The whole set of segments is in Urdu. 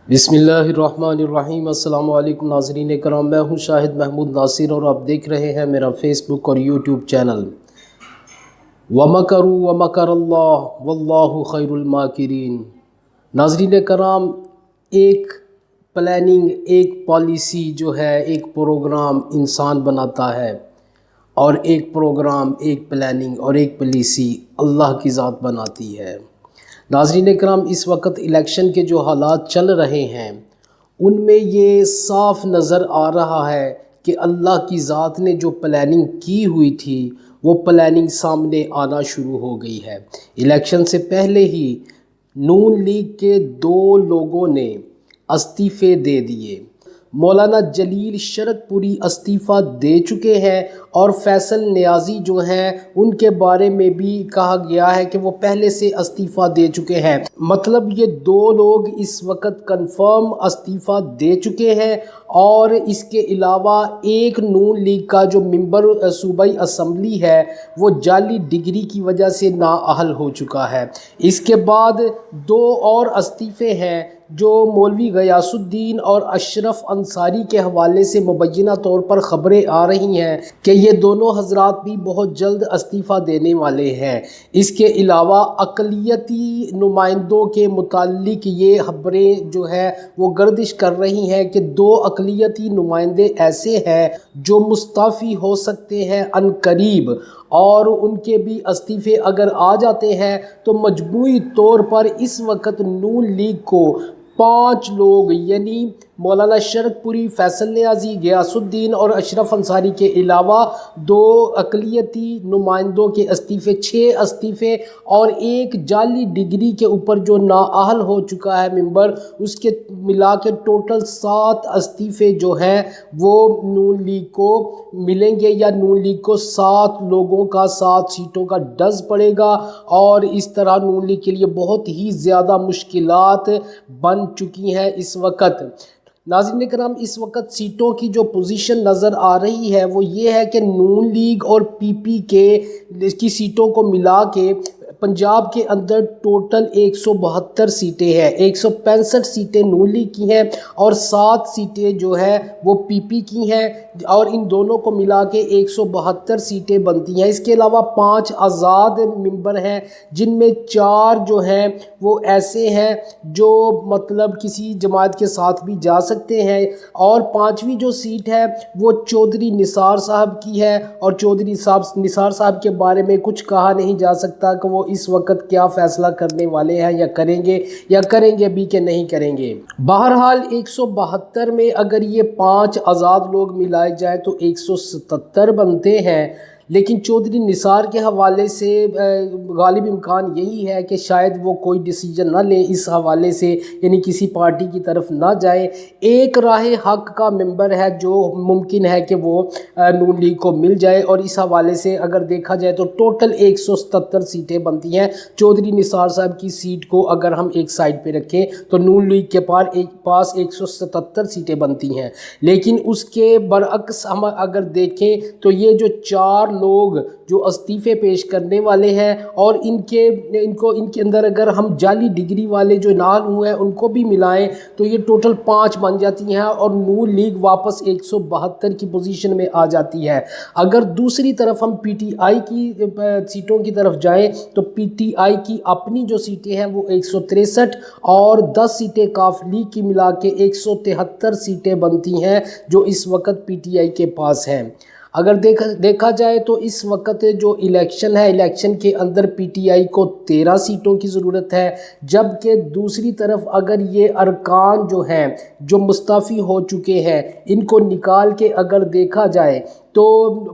بسم اللہ الرحمن الرحیم۔ السلام علیکم ناظرین کرام، میں ہوں شاہد محمود ناصر اور آپ دیکھ رہے ہیں میرا فیس بک اور یوٹیوب چینل۔ وَمَكَرُوا وَمَكَرَ اللَّهُ وَاللَّهُ خَيْرُ الْمَاكِرِينَ۔ ناظرین کرام، ایک پلاننگ، ایک پالیسی جو ہے، ایک پروگرام انسان بناتا ہے، اور ایک پروگرام، ایک پلاننگ اور ایک پالیسی اللہ کی ذات بناتی ہے۔ ناظرین کرام، اس وقت الیکشن کے جو حالات چل رہے ہیں ان میں یہ صاف نظر آ رہا ہے کہ اللہ کی ذات نے جو پلاننگ کی ہوئی تھی وہ پلاننگ سامنے آنا شروع ہو گئی ہے۔ الیکشن سے پہلے ہی نون لیگ کے 2 لوگوں نے استعفے دے دیے۔ مولانا جلیل شرک پوری استعفیٰ دے چکے ہیں، اور فیصل نیازی جو ہیں ان کے بارے میں بھی کہا گیا ہے کہ وہ پہلے سے استعفیٰ دے چکے ہیں۔ مطلب یہ 2 لوگ اس وقت کنفرم استعفیٰ دے چکے ہیں، اور اس کے علاوہ ایک نون لیگ کا جو ممبر صوبائی اسمبلی ہے وہ جعلی ڈگری کی وجہ سے نااہل ہو چکا ہے۔ اس کے بعد 2 اور استعفے ہیں جو مولوی غیاث الدین اور اشرف انصاری کے حوالے سے مبینہ طور پر خبریں آ رہی ہیں کہ یہ دونوں حضرات بھی بہت جلد استعفیٰ دینے والے ہیں۔ اس کے علاوہ اقلیتی نمائندوں کے متعلق یہ خبریں جو ہے وہ گردش کر رہی ہیں کہ 2 اقلیتی نمائندے ایسے ہیں جو مستعفی ہو سکتے ہیں عنقریب، اور ان کے بھی استعفے اگر آ جاتے ہیں تو مجموعی طور پر اس وقت نون لیگ کو 5 لوگ، یعنی مولانا شرک پوری، فیصل نیازی، غیاث الدین اور اشرف انصاری کے علاوہ 2 اقلیتی نمائندوں کے استعفے، 6 استعفے، اور ایک جعلی ڈگری کے اوپر جو نااہل ہو چکا ہے ممبر، اس کے ملا کے ٹوٹل 7 استعفے جو ہیں وہ نون لیگ کو ملیں گے، یا نون لیگ کو 7 لوگوں کا 7 سیٹوں کا ڈز پڑے گا، اور اس طرح نون لیگ کے لیے بہت ہی زیادہ مشکلات بن چکی ہیں اس وقت۔ ناظرین کرام، اس وقت سیٹوں کی جو پوزیشن نظر آ رہی ہے وہ یہ ہے کہ نون لیگ اور پی پی کی سیٹوں کو ملا کے پنجاب کے اندر ٹوٹل 172 سیٹیں ہیں۔ 165 سیٹیں نون لیگ کی ہیں اور 7 سیٹیں جو ہے وہ پی پی کی ہیں، اور ان دونوں کو ملا کے 172 سیٹیں بنتی ہیں۔ اس کے علاوہ 5 آزاد ممبر ہیں، جن میں 4 جو ہیں وہ ایسے ہیں جو مطلب کسی جماعت کے ساتھ بھی جا سکتے ہیں، اور 5ویں جو سیٹ ہے وہ چودھری نثار صاحب کی ہے، اور چودھری نثار صاحب کے بارے میں کچھ کہا نہیں جا سکتا کہ وہ اس وقت کیا فیصلہ کرنے والے ہیں، یا کریں گے بھی کہ نہیں کریں گے۔ بہرحال 172 میں اگر یہ 5 آزاد لوگ ملائے جائیں تو 177 بنتے ہیں، لیکن چودھری نثار کے حوالے سے غالب امکان یہی ہے کہ شاید وہ کوئی ڈیسیجن نہ لیں اس حوالے سے، یعنی کسی پارٹی کی طرف نہ جائیں۔ ایک راہ حق کا ممبر ہے جو ممکن ہے کہ وہ نون لیگ کو مل جائے، اور اس حوالے سے اگر دیکھا جائے تو ٹوٹل 177 سیٹیں بنتی ہیں۔ چودھری نثار صاحب کی سیٹ کو اگر ہم ایک سائڈ پہ رکھیں تو نون لیگ کے پاس 177 سیٹیں بنتی ہیں، لیکن اس کے برعکس ہم اگر دیکھیں تو یہ جو 4 لوگ جو استعفے پیش کرنے والے ہیں، اور ان کے اندر اگر ہم جعلی ڈگری والے جو نال ہوئے ہیں ان کو بھی ملائیں تو یہ ٹوٹل 5 بن جاتی ہیں، اور نون لیگ واپس 172 کی پوزیشن میں آ جاتی ہے۔ اگر دوسری طرف ہم پی ٹی آئی کی سیٹوں کی طرف جائیں تو پی ٹی آئی کی اپنی جو سیٹیں ہیں وہ 163 اور 10 سیٹیں کاف لیگ کی ملا کے 173 سیٹیں بنتی ہیں جو اس وقت پی ٹی آئی کے پاس ہیں۔ اگر دیکھا جائے تو اس وقت جو الیکشن ہے، الیکشن کے اندر پی ٹی آئی کو 13 سیٹوں کی ضرورت ہے، جبکہ دوسری طرف اگر یہ ارکان جو ہیں جو مستعفی ہو چکے ہیں ان کو نکال کے اگر دیکھا جائے تو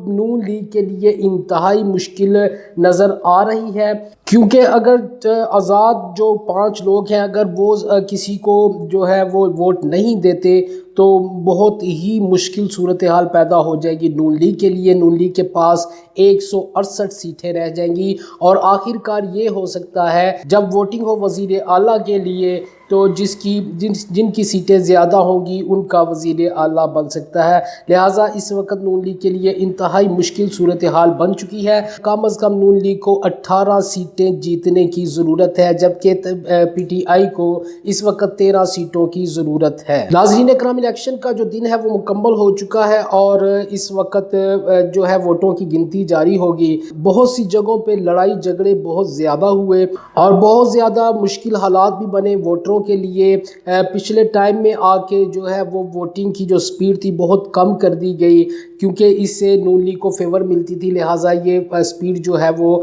نون لیگ کے لیے انتہائی مشکل نظر آ رہی ہے، کیونکہ اگر آزاد جو 5 لوگ ہیں اگر وہ کسی کو جو ہے وہ ووٹ نہیں دیتے تو بہت ہی مشکل صورتحال پیدا ہو جائے گی نون لیگ کے لیے۔ نون لیگ کے پاس 168 سیٹیں رہ جائیں گی، اور آخر کار یہ ہو سکتا ہے جب ووٹنگ ہو وزیر اعلیٰ کے لیے تو جن کی سیٹیں زیادہ ہوں گی ان کا وزیر اعلیٰ بن سکتا ہے۔ لہٰذا اس وقت نون لیگ کے لیے انتہائی مشکل صورتحال بن چکی ہے۔ کم از کم نون لیگ کو 18 سیٹیں جیتنے کی ضرورت ہے، جبکہ پی ٹی آئی کو اس وقت 13 سیٹوں کی ضرورت ہے۔ ناظرین اکرام، الیکشن کا جو دن ہے وہ مکمل ہو چکا ہے اور اس وقت جو ہے ووٹوں کی گنتی جاری ہوگی۔ بہت سی جگہوں پہ لڑائی جھگڑے بہت زیادہ ہوئے اور بہت زیادہ مشکل حالات بھی بنے ووٹروں کے لیے۔ پچھلے ٹائم میں آ کے جو ہے وہ ووٹنگ کی جو سپیڈ تھی بہت کم کر دی گئی، کیونکہ اس سے نون لیگ کو فیور ملتی تھی، لہٰذا یہ سپیڈ جو ہے وہ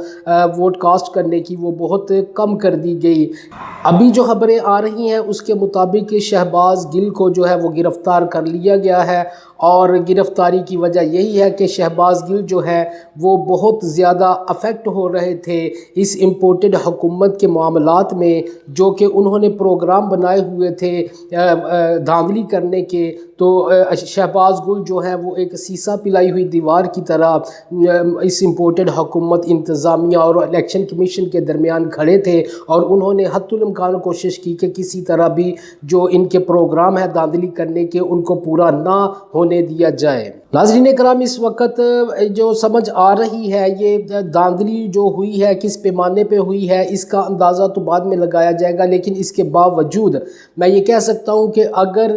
ووٹ کاسٹ کرنے کی وہ بہت کم کر دی گئی۔ ابھی جو خبریں آ رہی ہیں اس کے مطابق شہباز گل کو جو ہے وہ گرفتار کر لیا گیا ہے، اور گرفتاری کی وجہ یہی ہے کہ شہباز گل جو ہے وہ بہت زیادہ افیکٹ ہو رہے تھے اس امپورٹڈ حکومت کے معاملات میں، جو کہ انہوں نے پروگرام بنائے ہوئے تھے دھاندلی کرنے کے۔ تو شہباز گل جو ہے وہ ایک سیسا پلائی ہوئی دیوار کی طرح اس امپورٹڈ حکومت، انتظامیہ اور الیکشن کمیشن کے درمیان کھڑے تھے، اور انہوں نے حتی الامکان کوشش کی کہ کسی طرح بھی جو ان کے پروگرام ہے دھاندلی کرنے کے ان کو پورا نہ ہونے دیا جائے۔ ناظرین کرام، اس وقت جو سمجھ آ رہی ہے یہ دھاندلی جو ہوئی ہے کس پیمانے پہ ہوئی ہے اس کا اندازہ تو بعد میں لگایا جائے گا، لیکن اس کے باوجود میں یہ کہہ سکتا ہوں کہ اگر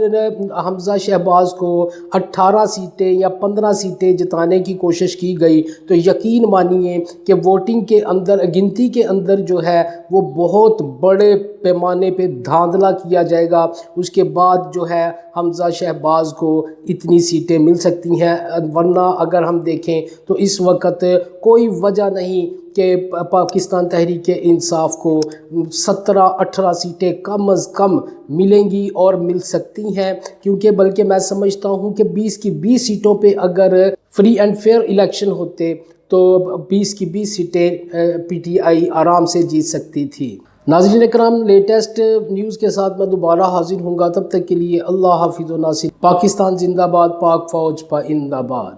حمزہ شہباز کو 18 سیٹیں یا 15 سیٹیں جتانے کی کوشش کی گئی تو یقین مانیے کہ ووٹنگ کے اندر، گنتی کے اندر جو ہے وہ بہت بڑے پیمانے پہ دھاندلا کیا جائے گا۔ اس کے بعد جو ہے حمزہ شہباز کو اتنی سیٹیں مل سکتی ہیں، ورنہ اگر ہم دیکھیں تو اس وقت کوئی وجہ نہیں کہ پاکستان تحریک انصاف کو 17-18 سیٹیں کم از کم ملیں گی اور مل سکتی ہیں، کیونکہ بلکہ میں سمجھتا ہوں کہ 20 کی 20 سیٹوں پہ اگر فری اینڈ فیئر الیکشن ہوتے تو 20 کی 20 سیٹیں پی ٹی آئی آرام سے جیت سکتی تھی۔ ناظرین اکرام، لیٹسٹ نیوز کے ساتھ میں دوبارہ حاضر ہوں گا، تب تک کے لیے اللہ حافظ و ناصر۔ پاکستان زندہ باد، پاک فوج پائندہ باد۔